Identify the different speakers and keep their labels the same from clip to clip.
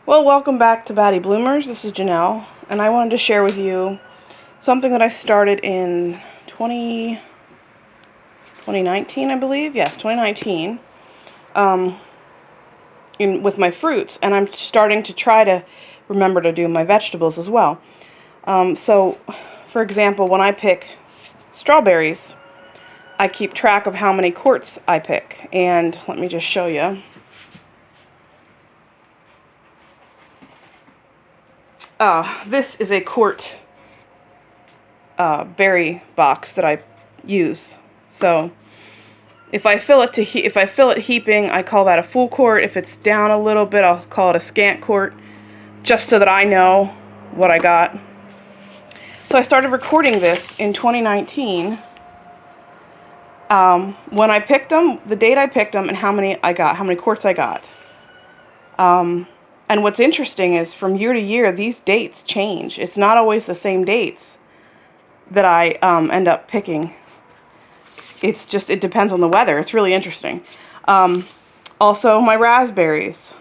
Speaker 1: Well, welcome back to Batty Bloomers. This is Janelle, and I wanted to share with you something that I started in 2019, I believe. Yes, 2019, with my fruits, and I'm starting to try to remember to do my vegetables as well. So, for example, when I pick strawberries, I keep track of how many quarts I pick, and let me just show you. This is a quart berry box that I use. So if I fill it heaping, I call that a full quart. If it's down a little bit, I'll call it a scant quart, just so that I know what I got. So I started recording this in 2019. When I picked them, the date I picked them, and how many quarts I got. And what's interesting is from year to year, these dates change. It's not always the same dates that I end up picking. It depends on the weather. It's really interesting. Also, my raspberries.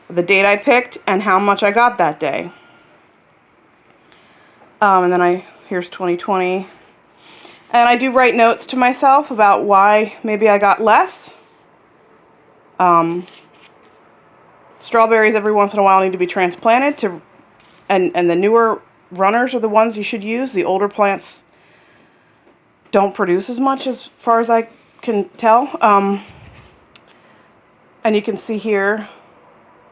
Speaker 1: The date I picked and how much I got that day. And then here's 2020. And I do write notes to myself about why maybe I got less. Strawberries every once in a while need to be transplanted and the newer runners are the ones you should use. The older plants don't produce as much as far as I can tell. And you can see here,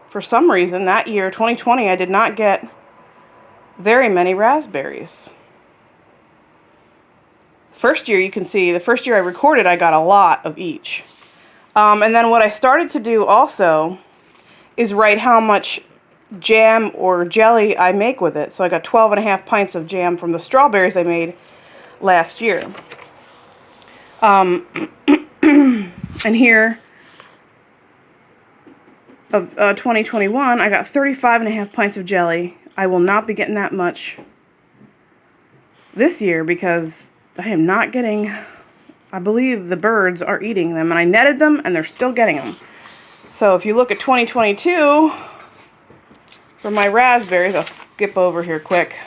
Speaker 1: for some reason, that year, 2020, I did not get very many raspberries. First year, you can see, the first year I recorded, I got a lot of each. And then what I started to do also is write how much jam or jelly I make with it. So I got 12.5 pints of jam from the strawberries I made last year. And here, of 2021, I got 35.5 pints of jelly. I will not be getting that much this year because I am not getting, I believe the birds are eating them, and I netted them and they're still getting them. So if you look at 2022, for my raspberries, I'll skip over here quick.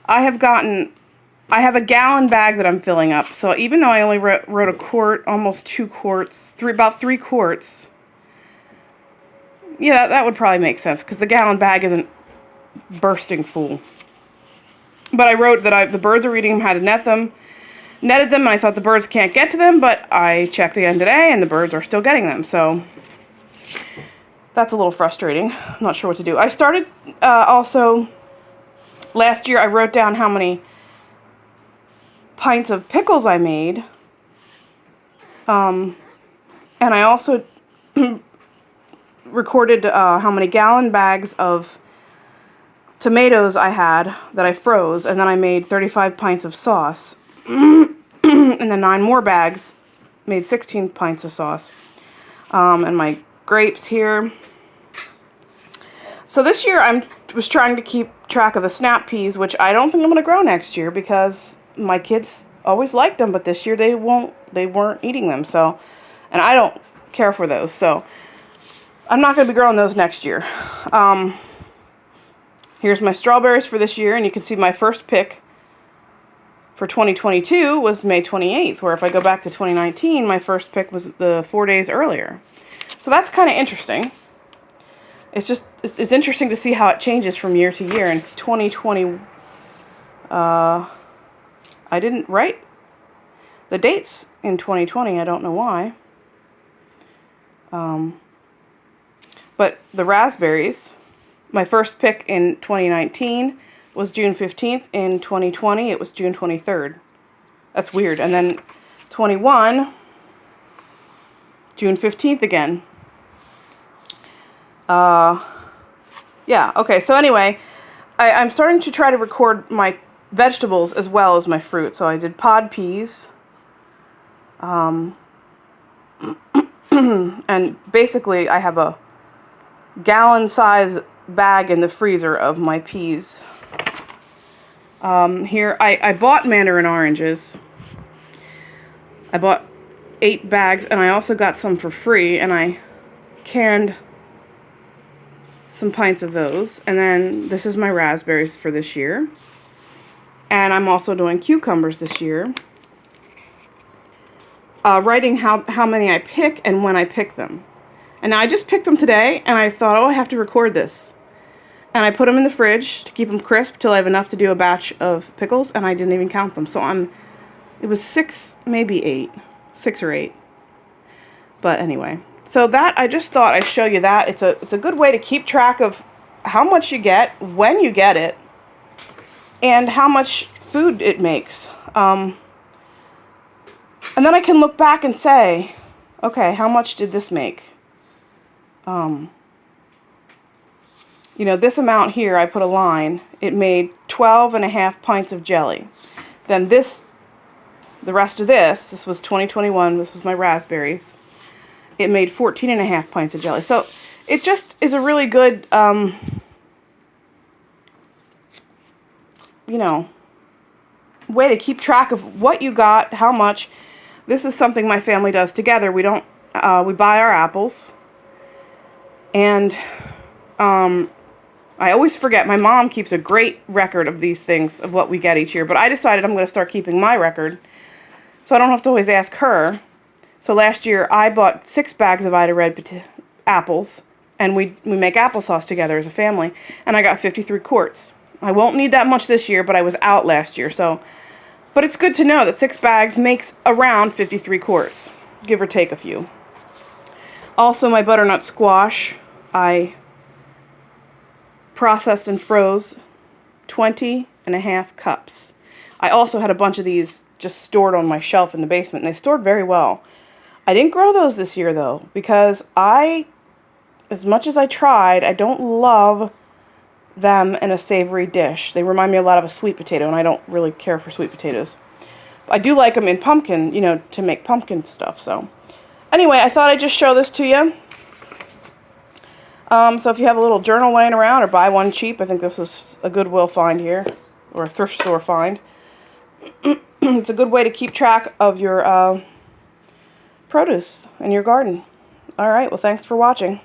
Speaker 1: I have a gallon bag that I'm filling up. So even though I only wrote a quart, almost 2 quarts, about 3 quarts. Yeah, that would probably make sense because the gallon bag isn't bursting full. But I wrote that the birds are eating them, how to netted them, and I thought the birds can't get to them, but I checked again today, and the birds are still getting them, so that's a little frustrating. I'm not sure what to do. I started, also, last year I wrote down how many pints of pickles I made, and I also recorded how many gallon bags of tomatoes I had that I froze, and then I made 35 pints of sauce. And then 9 more bags made 16 pints of sauce. And my grapes here. So this year I was trying to keep track of the snap peas, which I don't think I'm going to grow next year because my kids always liked them, but this year they weren't eating them. So, and I don't care for those. So I'm not going to be growing those next year. Here's my strawberries for this year, and you can see my first pick for 2022 was May 28th, where if I go back to 2019, my first pick was the 4 days earlier. So that's kind of interesting. It's interesting to see how it changes from year to year. In 2020, I didn't write the dates in 2020. I don't know why. But the raspberries, my first pick in 2019 was June 15th. In 2020, it was June 23rd. That's weird. And then 21, June 15th again. Yeah, okay, so anyway, I'm starting to try to record my vegetables as well as my fruit. So I did pod peas. And basically I have a gallon size bag in the freezer of my peas. Here, I bought mandarin oranges. I bought 8 bags, and I also got some for free, and I canned some pints of those. And then this is my raspberries for this year. And I'm also doing cucumbers this year. Writing how many I pick and when I pick them. And now I just picked them today, and I thought, oh, I have to record this. And I put them in the fridge to keep them crisp till I have enough to do a batch of pickles, and I didn't even count them. So it was 6, maybe 8. 6 or 8. But anyway, so that, I just thought I'd show you that. It's a good way to keep track of how much you get, when you get it, and how much food it makes. And then I can look back and say, okay, how much did this make? You know, this amount here, I put a line, it made 12.5 pints of jelly. Then the rest of this was 2021, this was my raspberries, it made 14.5 pints of jelly. So it just is a really good, you know, way to keep track of what you got, how much. This is something my family does together. We don't, we buy our apples, and I always forget. My mom keeps a great record of these things, of what we get each year, but I decided I'm going to start keeping my record, so I don't have to always ask her. So last year, I bought 6 bags of Ida Red apples, and we make applesauce together as a family, and I got 53 quarts. I won't need that much this year, but I was out last year, so... But it's good to know that 6 bags makes around 53 quarts, give or take a few. Also, my butternut squash, I processed and froze 20.5 cups. I also had a bunch of these just stored on my shelf in the basement, and they stored very well. I didn't grow those this year, though, because as much as I tried, I don't love them in a savory dish. They remind me a lot of a sweet potato, and I don't really care for sweet potatoes. I do like them in pumpkin, you know, to make pumpkin stuff. So anyway, I thought I'd just show this to you. So if you have a little journal laying around, or buy one cheap, I think this is a Goodwill find here, or a thrift store find. It's a good way to keep track of your produce in your garden. All right, well, thanks for watching.